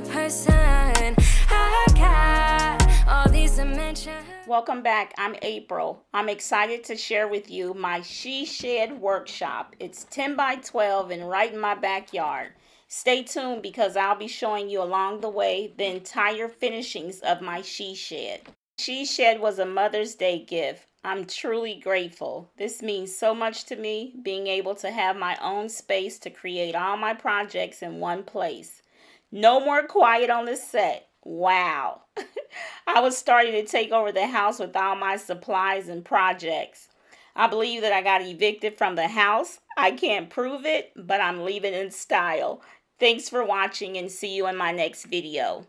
a person. I got all these dimensions. Welcome back. I'm April. I'm excited to share with you my She Shed workshop. It's 10 by 12 and right in my backyard. Stay tuned because I'll be showing you along the way the entire finishings of my She Shed. She Shed was a Mother's Day gift. I'm truly grateful. This means so much to me, being able to have my own space to create all my projects in one place. No more quiet on the set. Wow. I was starting to take over the house with all my supplies and projects. I believe that I got evicted from the house. I can't prove it, but I'm leaving in style. Thanks for watching and see you in my next video.